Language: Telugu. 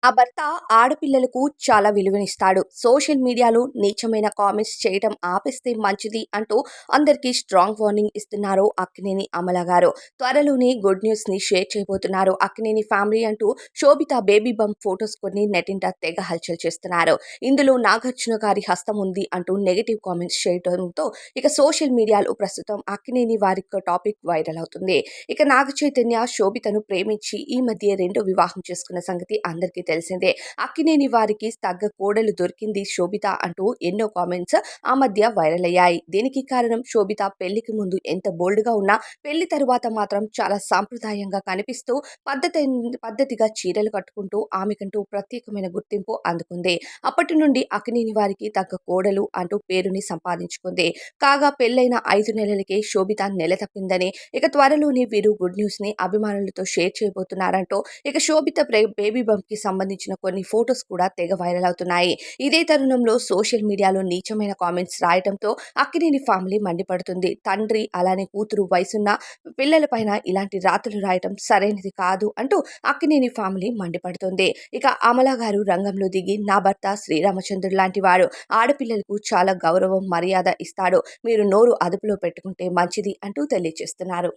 ఆ భర్త ఆడపిల్లలకు చాలా విలువనిస్తాడు. సోషల్ మీడియాలో నీచమైన కామెంట్స్ చేయటం ఆపేస్తే మంచిది అంటూ అందరికీ స్ట్రాంగ్ వార్నింగ్ ఇస్తున్నారు అక్కినేని అమల గారు. త్వరలోనే గుడ్ న్యూస్‌ని షేర్ చేయబోతున్నారు అక్కినేని ఫ్యామిలీ అంటూ శోభిత బేబీ బంప్ ఫోటోస్ కొన్ని నెట్టింట తెగ హల్చల్ చేస్తున్నారు. ఇందులో నాగార్జున గారి హస్తం ఉంది అంటూ నెగెటివ్ కామెంట్స్ చేయడంతో ఇక సోషల్ మీడియాలో ప్రస్తుతం అక్కినేని వారి టాపిక్ వైరల్ అవుతుంది. ఇక నాగ చైతన్య శోభితను ప్రేమించి ఈ మధ్య రెండో వివాహం చేసుకున్న సంగతి అందరికీ తెలిసిందే. అక్కినేని వారికి తగ్గ కోడలు దొరికింది శోభిత అంటూ ఎన్నో కామెంట్స్ ఆ మధ్య వైరల్ అయ్యాయి. దీనికి కారణం శోభిత పెళ్లికి ముందు ఎంత బోల్డ్‌గా ఉన్నా పెళ్లి తరువాత మాత్రం చాలా సాంప్రదాయంగా కనిపిస్తూ పద్ధతిగా చీరలు కట్టుకుంటూ ఆమెకంటూ ప్రత్యేకమైన గుర్తింపు అందుకుంది. అప్పటి నుండి అక్కినేని వారికి తగ్గ కోడలు అంటూ పేరుని సంపాదించుకుంది. కాగా పెళ్లైన 5 నెలలకే శోభిత నెల తప్పిందని, ఇక త్వరలోనే వీరు గుడ్ న్యూస్‌ని అభిమానులతో షేర్ చేయబోతున్నారంటూ ఇక శోభిత బేబీ బంప్‌కి సంబంధించిన కొన్ని ఫోటోస్ కూడా తెగ వైరల్ అవుతున్నాయి. ఇదే తరుణంలో సోషల్ మీడియాలో నీచమైన కామెంట్స్ రాయడంతో అక్కినేని ఫ్యామిలీ మండిపడుతుంది. తండ్రి అలానే కూతురు వయసున్న పిల్లలపైన ఇలాంటి రాతలు రాయటం సరైనది కాదు అంటూ అక్కినేని ఫ్యామిలీ మండిపడుతుంది. ఇక అమల గారు రంగంలో దిగి నా భర్త శ్రీరామచంద్రుడు లాంటి వారు. ఆడపిల్లలకు చాలా గౌరవం, మర్యాద ఇస్తాడు. మీరు నోరు అదుపులో పెట్టుకుంటే మంచిది అంటూ తెలియజేస్తున్నారు.